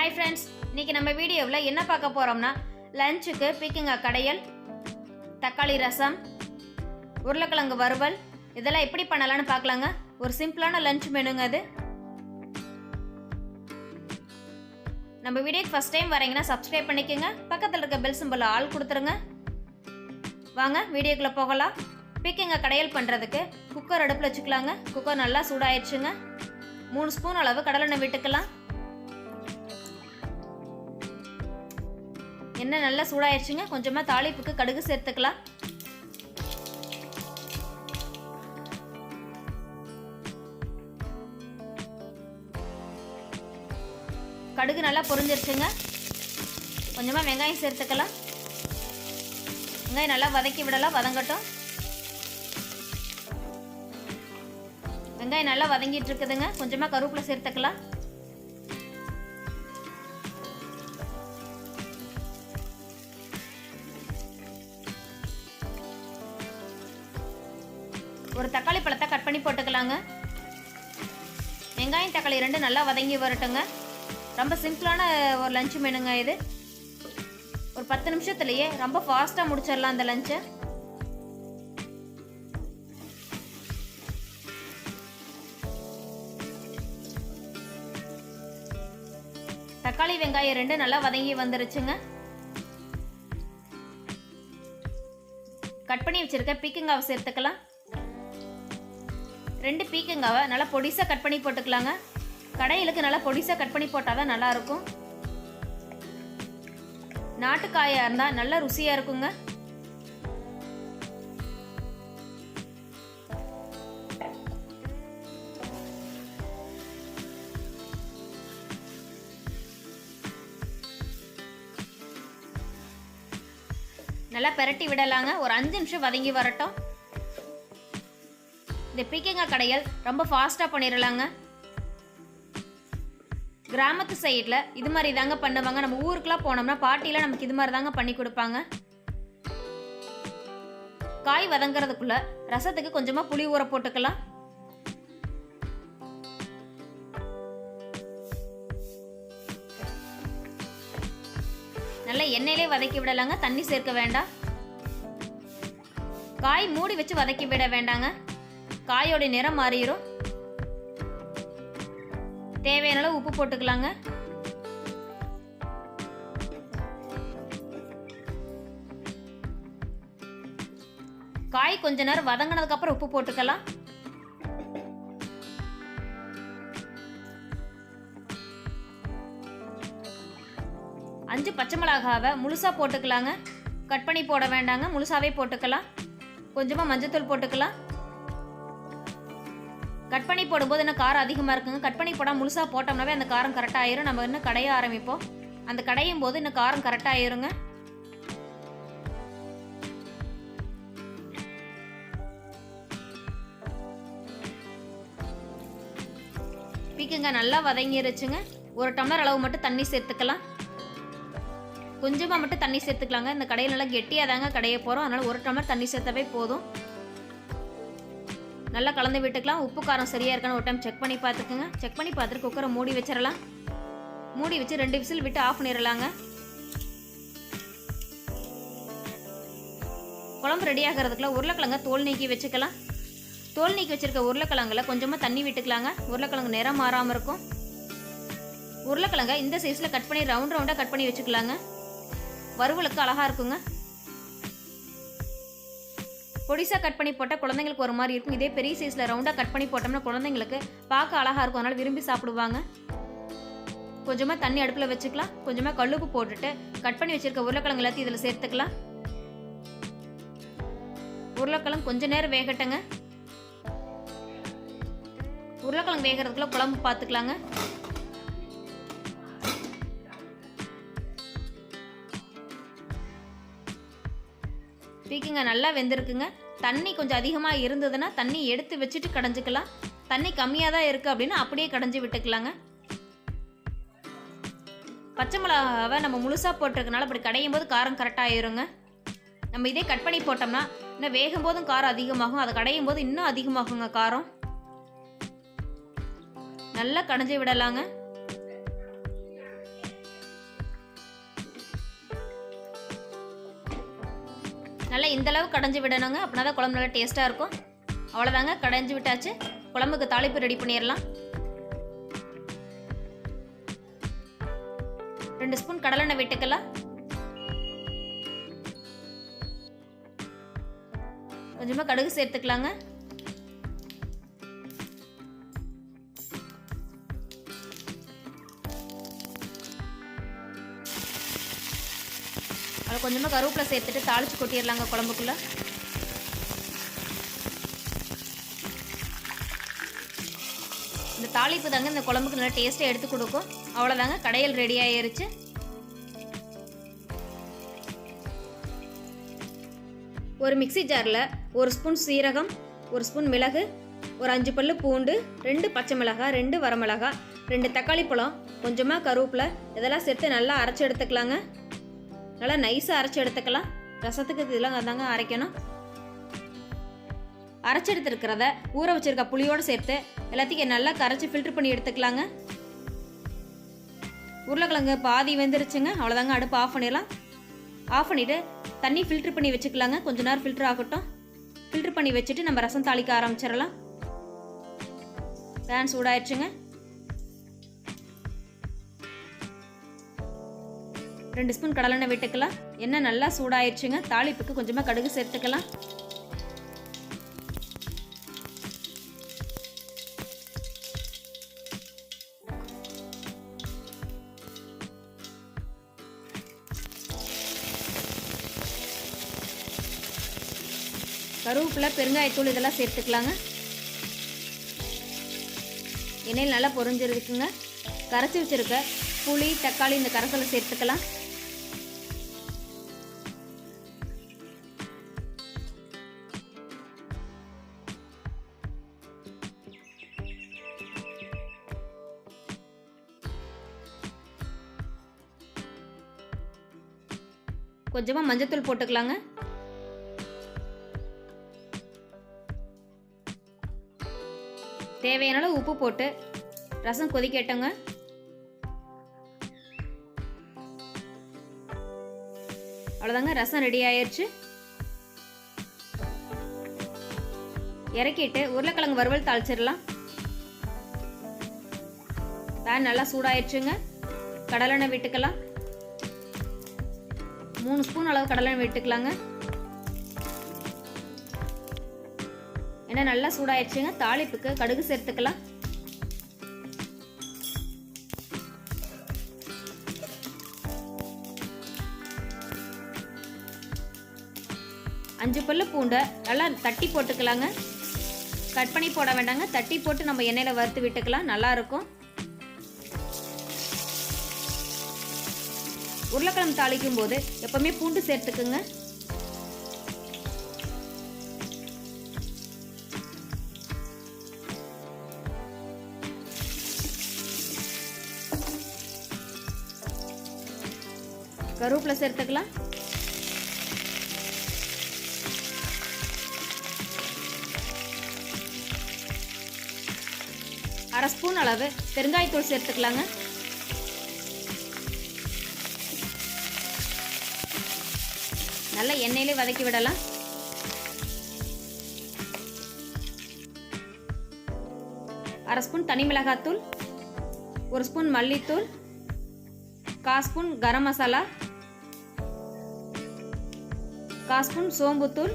Hi friends, இன்றைக்கி நம்ம வீடியோவில் என்ன பார்க்க போகிறோம்னா லஞ்சுக்கு பீக்கங்காய் கடையல், தக்காளி ரசம், உருளைக்கிழங்கு வறுவல் இதெல்லாம் எப்படி பண்ணலான்னு பார்க்கலாங்க. ஒரு சிம்பிளான லஞ்ச் மெனுங்க அது. நம்ம வீடியோக்கு ஃபஸ்ட் டைம் வரீங்கன்னா சப்ஸ்கிரைப் பண்ணிக்கோங்க. பக்கத்தில் இருக்க பெல் சிம்பிள் ஆல் கொடுத்துருங்க. வாங்க வீடியோக்குள்ளே போகலாம். பீக்கங்காய் கடையல் பண்ணுறதுக்கு குக்கர் அடுப்பில் வச்சுக்கலாங்க. குக்கர் நல்லா சூடாயிடுச்சுங்க. 3 ஸ்பூன் அளவு கடலெண்ணெய் விட்டுக்கலாம். எண்ணெய் நல்லா சூடாயிடுச்சுங்க. கொஞ்சமாக தாளிப்புக்கு கடுகு சேர்த்துக்கலாம். கடுகு நல்லா பொரிஞ்சிருச்சுங்க. கொஞ்சமாக வெங்காயம் சேர்த்துக்கலாம். வெங்காயம் நல்லா வதக்கி விடலாம், வதங்கட்டும். வெங்காயம் நல்லா வதங்கிட்டு இருக்குதுங்க. கொஞ்சமாக கருவேப்பிலை சேர்த்துக்கலாம். ஒரு தக்காளி பழத்தை கட் பண்ணி போட்டுக்கலாங்க. வெங்காயம் தக்காளி 2 நல்லா வதங்கி வரட்டுங்க. ரொம்ப சிம்பிளான ஒரு லஞ்ச் மெனுங்க இது. ஒரு 10 நிமிஷத்துலேயே ரொம்ப ஃபாஸ்ட்டாக முடிச்சிடலாம் அந்த லஞ்சை. தக்காளி வெங்காயம் 2 நல்லா வதங்கி வந்துருச்சுங்க. கட் பண்ணி வச்சிருக்க பீக்கங்காவை சேர்த்துக்கலாம். 2 பீக்கங்காவை நல்லா பொடிசாக கட் பண்ணி போட்டுக்கலாங்க. கடையிலுக்கு நல்லா பொடிசாக கட் பண்ணி போட்டால் தான் நல்லாயிருக்கும். நாட்டுக்காயாக இருந்தால் நல்லா ருசியாக இருக்குங்க. நல்லா பெரட்டி விடலாங்க. ஒரு 5 நிமிஷம் வதங்கி வரட்டும். இந்த பீக்கங்காய் கடையல் ரொம்ப ஃபாஸ்ட்டாக பண்ணிடலாங்க. கிராமத்து சைடில் இது மாதிரி தாங்க பண்ணுவாங்க. நம்ம ஊருக்குலாம் போனோம்னா பாட்டிலாம் நமக்கு இது மாதிரி தாங்க பண்ணி கொடுப்பாங்க. காய் வதங்கிறதுக்குள்ள ரசத்துக்கு கொஞ்சமாக புளி ஊற போட்டுக்கலாம். நல்லா எண்ணெயிலே வதக்கி விடலாங்க. தண்ணி சேர்க்க வேண்டாம். காய் மூடி வச்சு வதக்கி விட வேண்டாங்க. காயோட நிறம் மாறிடும். தேவையான அளவு உப்பு போட்டுக்கலாங்க. காய் கொஞ்ச நேரம் வதங்கினதுக்கு அப்புறம் உப்பு போட்டுக்கலாம். அஞ்சு பச்சை மிளகாவை முழுசா போட்டுக்கலாங்க. கட் பண்ணி போட வேண்டாங்க, முழுசாவே போட்டுக்கலாம். கொஞ்சமா மஞ்சத்தூள் போட்டுக்கலாம். கட் பண்ணி போடும்போது என்ன காரம் அதிகமாக இருக்குங்க. கட் பண்ணி போடாமல் முழுசாக போட்டோம்னாவே அந்த காரம் கரெக்டாக ஆயிரும். நம்ம இன்னும் கடைய ஆரம்பிப்போம். அந்த கடையும் போது இன்னும் காரம் கரெக்டாக ஆயிருங்க. பீக்கங்காய் நல்லா வதங்கிருச்சுங்க. 1 டம்ளர் அளவு மட்டும் தண்ணி சேர்த்துக்கலாம். கொஞ்சமாக மட்டும் தண்ணி சேர்த்துக்கலாங்க. இந்த கடையில் நல்லா கெட்டியாக தாங்க கடைய போகிறோம். அதனால் 1 டம்ளர் தண்ணி சேர்த்தாவே போதும். நல்லா கலந்து விட்டுக்கலாம். உப்பு காரம் சரியாக இருக்கான்னு ஒரு டைம் செக் பண்ணி பார்த்துக்குங்க. செக் பண்ணி பார்த்துட்டு குக்கரை மூடி வச்சிடலாம். மூடி வச்சு 2 விசில் விட்டு ஆஃப் பண்ணிடலாங்க. குழம்பு ரெடி ஆகிறதுக்குள்ள உருளைக்கிழங்க தோல் நீக்கி வச்சுக்கலாம். தோல் நீக்கி வச்சிருக்க உருளைக்கிழங்குல கொஞ்சமாக தண்ணி விட்டுக்கலாங்க. உருளைக்கிழங்கு நிறம் மாறாமல் இருக்கும். உருளைக்கிழங்க இந்த சைஸில் கட் பண்ணி ரவுண்டாக கட் பண்ணி வச்சுக்கலாங்க. வறுவலுக்கு அழகாக இருக்குங்க. பொடிசாக கட் பண்ணி போட்டால் குழந்தைங்களுக்கு ஒரு மாதிரி இருக்கும். இதே பெரிய சைஸில் ரவுண்டாக கட் பண்ணி போட்டோம்னா குழந்தைங்களுக்கு பார்க்க அழகாக இருக்கும். அதனால் விரும்பி சாப்பிடுவாங்க. கொஞ்சமாக தண்ணி அடுப்பில் வச்சுக்கலாம். கொஞ்சமாக கல்லுப்பு போட்டுட்டு கட் பண்ணி வச்சுருக்க உருளைக்கிழங்கு எல்லாத்தையும் இதில் சேர்த்துக்கலாம். உருளைக்கிழங்கு கொஞ்சம் நேரம் வேகட்டுங்க. உருளைக்கிழங்கு வேகிறதுக்குள்ள குழம்பு பார்த்துக்கலாங்க. பீக்கங்காய் நல்லா வெந்திருக்குங்க. தண்ணி கொஞ்சம் அதிகமாக இருந்ததுன்னா தண்ணி எடுத்து வச்சுட்டு கடைஞ்சிக்கலாம். தண்ணி கம்மியாக தான் இருக்குது அப்படின்னா அப்படியே கடைஞ்சி விட்டுக்கலாங்க. பச்சை மிளகாவை நம்ம முழுசாக போட்டிருக்கனால அப்படி கடையும் போது காரம் கரெக்டாக ஆயிருங்க. நம்ம இதே கட் பண்ணி போட்டோம்னா இன்னும் வேகும் போதும் காரம் அதிகமாகும். அதை கடையும் போது இன்னும் அதிகமாகுங்க காரம். நல்லா கடைஞ்சி விடலாங்க. நல்லா இந்தளவு கடைஞ்சி விடணுங்க, அப்படின்னா தான் குழம்பு நல்லா டேஸ்ட்டாக இருக்கும். அவ்வளோதாங்க, கடைஞ்சி விட்டாச்சு. குழம்புக்கு தாளிப்பு ரெடி பண்ணிடலாம். 2 ஸ்பூன் கடலெண்ணெய் விட்டுக்கலாம். கொஞ்சமாக கடுகு சேர்த்துக்கலாங்க. அதில் கொஞ்சமாக கருவேப்பிலை சேர்த்துட்டு தாளித்து கொட்டிடலாங்க குழம்புக்குள்ளே. இந்த தாளிப்பு தாங்க இந்த குழம்புக்கு நல்லா டேஸ்ட்டை எடுத்து கொடுக்கும். அவ்வளோதாங்க, கடையல் ரெடி ஆயிருச்சு. ஒரு மிக்ஸி ஜாரில் 1 ஸ்பூன் சீரகம், 1 ஸ்பூன் மிளகு, ஒரு 5 பல்லு பூண்டு, 2 பச்சை மிளகாய், 2 வரமிளகாய், 2 தக்காளி பழம், கொஞ்சமாக கருவேப்பிலை இதெல்லாம் சேர்த்து நல்லா அரைச்சி எடுத்துக்கலாங்க. நல்லா நைஸாக அரைச்சி எடுத்துக்கலாம். ரசத்துக்கு இதெல்லாம் தாங்க அரைக்கணும். அரைச்சி எடுத்துருக்கிறத ஊற வச்சிருக்க புளியோடு சேர்த்து எல்லாத்தையும் நல்லா கரைச்சி ஃபில்ட்ரு பண்ணி எடுத்துக்கலாங்க. உருளைக்கிழங்கு பாதி வெந்துருச்சுங்க. அவ்வளோதாங்க, அடுப்பு ஆஃப் பண்ணிடலாம். ஆஃப் பண்ணிவிட்டு தண்ணி ஃபில்ட்ரு பண்ணி வச்சுக்கலாங்க. கொஞ்ச நேரம் ஃபில்ட்ரு ஆகட்டும். ஃபில்ட்ரு பண்ணி வச்சுட்டு நம்ம ரசம் தாளிக்க ஆரம்பிச்சிடலாம். பேன் சூடாயிடுச்சுங்க. 2 ஸ்பூன் கடலெண்ணெய் விட்டுக்கலாம். எண்ணெய் நல்லா சூடாயிடுச்சுங்க. தாளிப்புக்கு கொஞ்சமாக கடுகு சேர்த்துக்கலாம். கருவேப்பிலை, பெருங்காயத்தூள் இதெல்லாம் சேர்த்துக்கலாங்க. எண்ணெயில் நல்லா பொரிஞ்சிருக்குங்க. கரைச்சி வச்சிருக்க புளி, தக்காளி இந்த கரைசலை சேர்த்துக்கலாம். கொஞ்சமாக மஞ்சத்தூள் போட்டுக்கலாங்க. தேவையான அளவு உப்பு போட்டு ரசம் கொதிக்கட்டுங்க. அவ்வளோதாங்க, ரசம் ரெடி ஆயிடுச்சு. இறக்கிட்டு உருளைக்கிழங்கு வறுவல் தாளிச்சிடலாம். பேன் நல்லா சூடாயிடுச்சுங்க. கடலெண்ணெய் விட்டுக்கலாம். 3 ஸ்பூன் அளவு கடலெண்ணெய் விட்டுக்கலாங்க. எண்ணெய் நல்லா சூடாயிடுச்சுங்க. தாளிப்புக்கு கடுகு சேர்த்துக்கலாம். அஞ்சு பல்லு பூண்டை நல்லா தட்டி போட்டுக்கலாங்க. கட் பண்ணி போட வேண்டாங்க, தட்டி போட்டு நம்ம எண்ணெயில் வறுத்து விட்டுக்கலாம், நல்லா இருக்கும். உருளைக்கிழங்கு தாளிக்கும் போது எப்பவுமே பூண்டு சேர்த்துக்குங்க. கருவேப்பிலை சேர்த்துக்கலாம். அரை ஸ்பூன் அளவு பெருங்காயத்தூள் சேர்த்துக்கலாங்க. நல்லா எண்ணெயிலே வதக்கி விடலாம். அரை ஸ்பூன் தனி மிளகாத்தூள், 1 ஸ்பூன் மல்லித்தூள், 1/4 ஸ்பூன் கரம் மசாலா, 1/4 ஸ்பூன் சோம்புத்தூள்,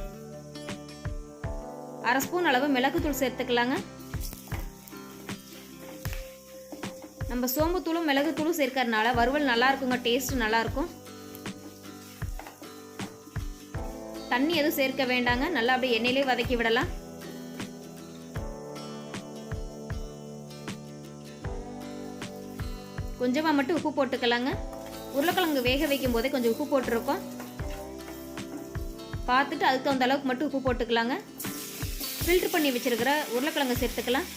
அரை ஸ்பூன் அளவு மிளகுத்தூள் சேர்த்துக்கலாங்க. நம்ம சோம்புத்தூளும் மிளகுத்தூளும் சேர்க்கறதுனால வறுவல் நல்லா இருக்குங்க, டேஸ்ட் நல்லா இருக்கும். தண்ணி எதுவும் சேர்க்க வேண்டாங்க, நல்லா அப்படியே எண்ணெயிலே வதக்கி விடலாம். கொஞ்சமாக மட்டும் உப்பு போட்டுக்கலாங்க. உருளைக்கிழங்கு வேக வைக்கும் போதே கொஞ்சம் உப்பு போட்டிருக்கோம், பார்த்துட்டு அதுக்கு தகுந்த அளவுக்கு மட்டும் உப்பு போட்டுக்கலாங்க. ஃபில்டர் பண்ணி வச்சிருக்கிற உருளைக்கிழங்கு சேர்த்துக்கலாம்.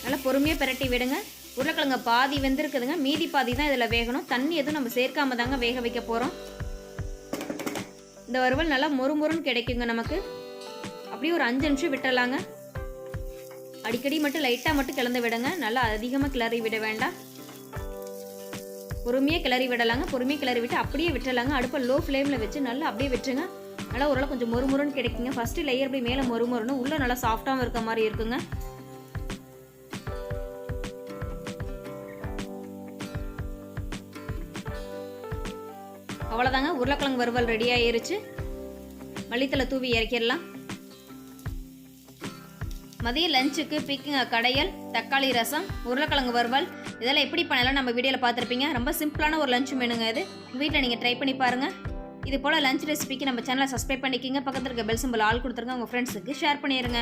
நல்லா பொறுமையாக பிரட்டி விடுங்க. உருளைக்கிழங்கு பாதி வெந்திருக்குதுங்க, மீதி பாதி தான் இதில் வேகணும். தண்ணி எதுவும் நம்ம சேர்க்காம தாங்க வேக வைக்க போகிறோம். இந்த வறுவல் நல்லா மொறுமொறுன்னு கிடைக்குங்க நமக்கு. அப்படியே ஒரு 5 நிமிஷம் விட்டுடலாங்க. அடிக்கடி மட்டும் லைட்டாக மட்டும் கிளந்து விடுங்க, நல்லா அதிகமாக கிளறி விட வேண்டாம். பொறுமையாக கிளறி விடலாங்க. பொறுமையாக கிளறி விட்டு அப்படியே விட்டுலாங்க. அடுப்பை லோ ஃப்ளேமில் வச்சு நல்லா அப்படியே விட்டுருங்க. நல்லா ஓரளவு கொஞ்சம் மொறுமொறுன்னு கிடைக்குங்க. ஃபஸ்ட்டு லேயர் அப்படி மேலே மொறுமொறுன்னு உள்ளே நல்லா சாஃப்டாகவும் இருக்க மாதிரி இருக்குங்க. அவ்வளோதாங்க, உருளைக்கிழங்கு வறுவல் ரெடி ஆயிருச்சு. மல்லித்தலை தூவி இறக்கிடலாம். மதிய லஞ்சுக்கு பீக்கங்காய் கடையல், தக்காளி ரசம், உருளைக்கிழங்கு வறுவல் இதெல்லாம் எப்படி பண்ணலாம் நம்ம வீடியோவில் பார்த்துருப்பீங்க. ரொம்ப சிம்பிளான ஒரு லஞ்ச் மெனுங்க இது. வீட்டில் நீங்கள் ட்ரை பண்ணி பாருங்கள். இது போல் லஞ்ச் ரெசிபிக்கு நம்ம சேனலை சப்ஸ்கிரைப் பண்ணிக்கிங்க. பக்கத்தில் இருக்க பெல் சிம்பல் ஆல் கொடுத்துருங்க. உங்கள் ஃப்ரெண்ட்ஸுக்கு ஷேர் பண்ணிடுங்க.